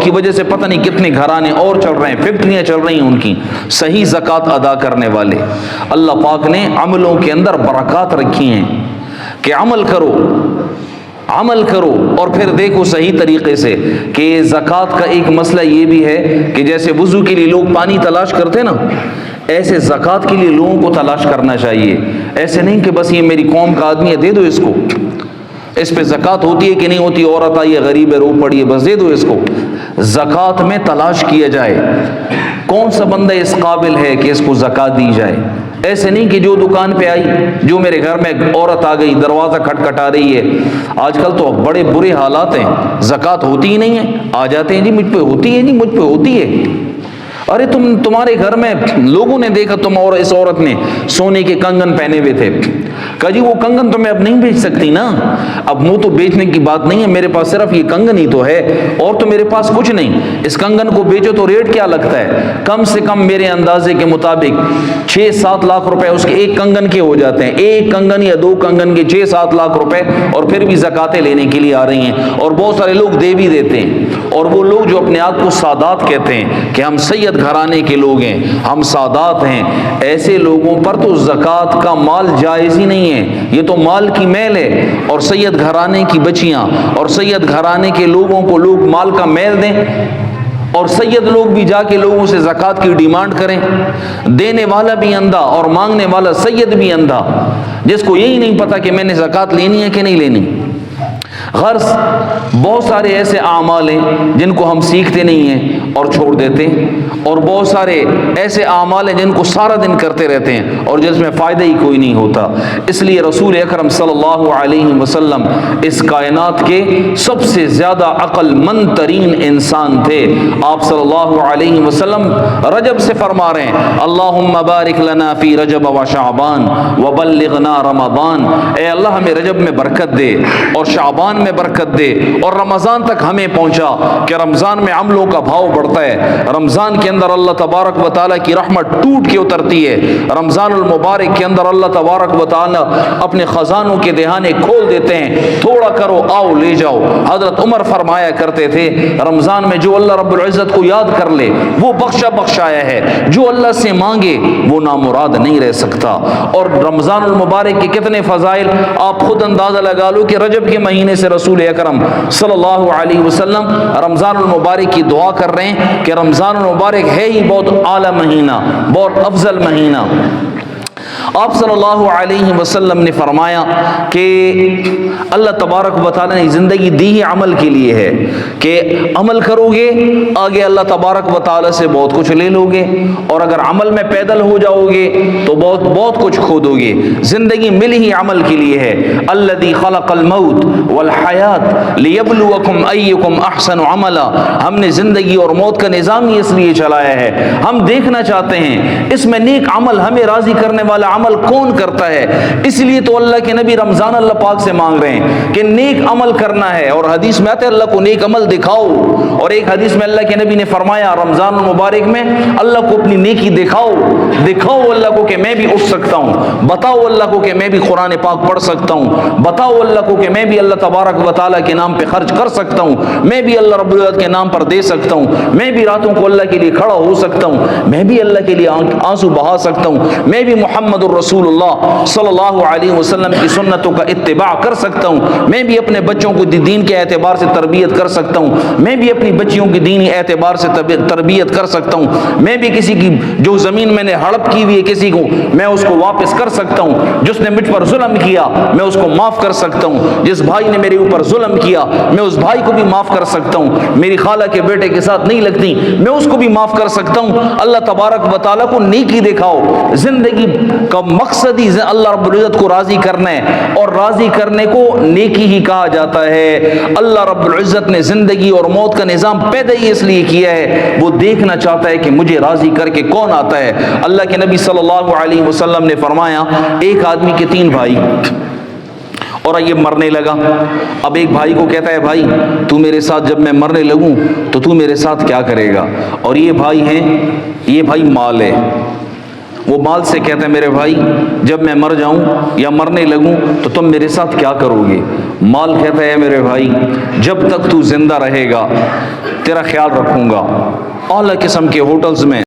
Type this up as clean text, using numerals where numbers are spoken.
کی وجہ سے پتہ نہیں کتنے گھرانے اور چل رہے ہیں، فیکٹریاں چل رہی ہیں ان کی، صحیح زکوٰۃ ادا کرنے والے۔ اللہ پاک نے عملوں کے اندر برکات رکھی ہیں کہ عمل کرو، عمل کرو اور پھر دیکھو صحیح طریقے سے کہ زکوٰۃ کا ایک مسئلہ یہ بھی ہے کہ جیسے وضو کے لیے لوگ پانی تلاش کرتے نا، ایسے زکوٰۃ کے لیے لوگوں کو تلاش کرنا چاہیے۔ ایسے نہیں کہ بس یہ میری قوم کا آدمی ہے دے دو اس کو، اس پہ زکوٰۃ ہوتی ہے کہ نہیں ہوتی، عورت آئی ہے غریب ہے رو پڑی ہے بس دے دو اس کو۔ زکوٰۃ میں تلاش کیا جائے کون سا بندہ اس قابل ہے کہ اس کو زکوٰۃ دی جائے۔ ایسے نہیں کہ جو دکان پہ آئی، جو میرے گھر میں عورت آ گئی دروازہ کھٹکھٹا رہی ہے، آج کل تو بڑے برے حالات ہیں، زکوٰۃ ہوتی ہی نہیں ہے، آ جاتے ہیں جی مجھ پہ ہوتی ہے، جی مجھ پہ ہوتی ہے۔ ارے تمہارے گھر میں لوگوں نے دیکھا تم اور اس عورت نے سونے کے کنگن پہنے ہوئے تھے، کہا جی وہ کنگن تو میں اب نہیں بیچ سکتی نا، اب وہ تو بیچنے کی بات نہیں ہے، میرے پاس صرف یہ کنگن ہی تو ہے اور تو میرے پاس کچھ نہیں، اس کنگن کو بیچو تو ریٹ کیا لگتا ہے، کم سے کم میرے اندازے کے مطابق 6-7 لاکھ روپے اس کے ایک کنگن کے ہو جاتے ہیں، ایک کنگن یا 2 کنگن کے 6-7 لاکھ روپے، اور پھر بھی زکاتیں لینے کے لیے آ رہی ہیں، اور بہت سارے لوگ دے بھی دیتے ہیں۔ اور وہ لوگ جو اپنے آپ کو سادات کہتے ہیں کہ ہم سید گھرانے کے لوگ ہیں، ہم سادات ہیں، ایسے لوگوں پر تو زکوٰۃ کا مال جائز ہی نہیں ہے، یہ تو مال کی میل ہے۔ اور سید گھرانے کی بچیاں اور سید گھرانے کے لوگوں کو لوگ مال کا میل دیں، اور سید لوگ بھی جا کے لوگوں سے زکوٰۃ کی ڈیمانڈ کریں، دینے والا بھی اندھا اور مانگنے والا سید بھی اندھا، جس کو یہی نہیں پتا کہ میں نے زکوٰۃ لینی ہے کہ نہیں لینی۔ غرض بہت سارے ایسے اعمال ہیں جن کو ہم سیکھتے نہیں ہیں اور چھوڑ دیتے ہیں، اور بہت سارے ایسے اعمال ہیں جن کو سارا دن کرتے رہتے ہیں اور جس میں فائدہ ہی کوئی نہیں ہوتا۔ اس لیے رسول اکرم صلی اللہ علیہ وسلم اس کائنات کے سب سے زیادہ عقل مند ترین انسان تھے۔ آپ صلی اللہ علیہ وسلم رجب سے فرما رہے ہیں اللہم بارک لنا فی رجب و شعبان وبلغنا رمضان، اے اللہ ہمیں رجب میں برکت دے اور شعبان میں برکت دے اور رمضان تک ہمیں پہنچا، کہ رمضان میں عملوں کا بھاؤ بڑھتا ہے، رمضان کے اندر اللہ تبارک و تعالیٰ کی رحمت ٹوٹ کے اترتی ہے، رمضان المبارک کے اندر اللہ تبارک و تعالیٰ اپنے خزانوں کے دہانے کھول دیتے ہیں، تھوڑا کرو آؤ لے جاؤ۔ حضرت عمر فرمایا کرتے تھے رمضان میں جو اللہ رب العزت کو یاد کر لے وہ بخشایا ہے، جو اللہ سے مانگے وہ نامراد نہیں رہ سکتا۔ اور رمضان المبارک کے کتنے فضائل آپ خود اندازہ لگا لو کہ رجب کے مہینے سے رسول اکرم صلی اللہ علیہ وسلم رمضان المبارک کی دعا کر رہے ہیں کہ رمضان المبارک ہے ہی بہت اعلیٰ مہینہ، بہت افضل مہینہ۔ آپ صلی اللہ علیہ وسلم نے فرمایا کہ اللہ تبارک و تعالیٰ نے زندگی دی ہی عمل کے لیے ہے، کہ عمل کرو گے آگے اللہ تبارک و تعالیٰ سے بہت کچھ لے لو گے، اور اگر عمل میں پیدل ہو جاؤ گے تو بہت کچھ کھو دو گے۔ زندگی ملی ہی عمل کے لیے ہے۔ الذی خلق الموت والحیات لیبلوکم ایکم احسن عملا، ہم نے زندگی اور موت کا نظام ہی اس لیے چلایا ہے، ہم دیکھنا چاہتے ہیں اس میں نیک عمل ہمیں راضی کرنے والا عمل کون کرتا ہے۔ اس لیے تو اللہ کے نبی رمضان اللہ پاک سے مانگ رہے ہیں کہ نیک عمل کرنا ہے، اور حدیث میں آتا ہے اللہ کو نیک عمل دکھاؤ، اور ایک حدیث میں اللہ کے نبی نے فرمایا رمضان المبارک میں اللہ کو اپنی نیکی دکھاؤ اللہ کو کہ میں بھی اٹھ سکتا ہوں، بتاؤ اللہ کو کہ میں بھی قرآن پاک پڑھ سکتا ہوں، بتاؤ اللہ کو کہ میں بھی اللہ تبارک و تعالیٰ کے نام پہ خرچ کر سکتا ہوں، میں بھی اللہ رب العزت کے نام پر دے سکتا ہوں، میں بھی راتوں کو اللہ کے لیے کھڑا ہو سکتا ہوں، میں بھی اللہ کے لیے آنسو بہا سکتا ہوں، میں بھی محمد الرسول اللہ صلی اللہ علیہ وسلم کی سنتوں کا اتباع کر سکتا ہوں، میں بھی اپنے بچوں کو دین کے اعتبار سے تربیت کر سکتا ہوں، میں بھی اپنی بچیوں کی دینی اعتبار سے تربیت کر سکتا ہوں، میں بھی کسی کی جو زمین میں نے ہڑپ کی ہوئی ہے کسی کو میں اس کو واپس کر سکتا ہوں، جس نے مجھ پر ظلم کیا میں اس کو معاف کر سکتا ہوں، جس بھائی نے میرے اوپر ظلم کیا میں اس بھائی کو بھی معاف کر سکتا ہوں، میری خالہ کے بیٹے کے ساتھ نہیں لگتی میں اس کو بھی معاف کر سکتا ہوں۔ اللہ تبارک و تعالیٰ کو نیکی دکھاؤ۔ زندگی کا مقصد ہی اللہ رب العزت کو راضی کرنا ہے، اور راضی کرنے کو نیکی ہی کہا جاتا ہے۔ اللہ رب العزت نے زندگی اور موت کا نظام پیدا ہی اس لیے کیا ہے، وہ دیکھنا چاہتا ہے کہ مجھے راضی کر کے کون آتا ہے۔ اللہ کے نبی صلی اللہ علیہ وسلم نے فرمایا ایک آدمی کے 3 بھائی، اور یہ مرنے لگا۔ اب ایک بھائی کو کہتا ہے بھائی تو میرے ساتھ جب میں مرنے لگوں تو تو میرے ساتھ کیا کرے گا؟ اور یہ بھائی مال ہے، وہ مال سے کہتا ہے میرے بھائی جب میں مر جاؤں یا مرنے لگوں تو تم میرے ساتھ کیا کرو گے؟ مال کہتا ہے میرے بھائی جب تک تو زندہ رہے گا تیرا خیال رکھوں گا۔ اعلیٰ قسم کے ہوٹلز میں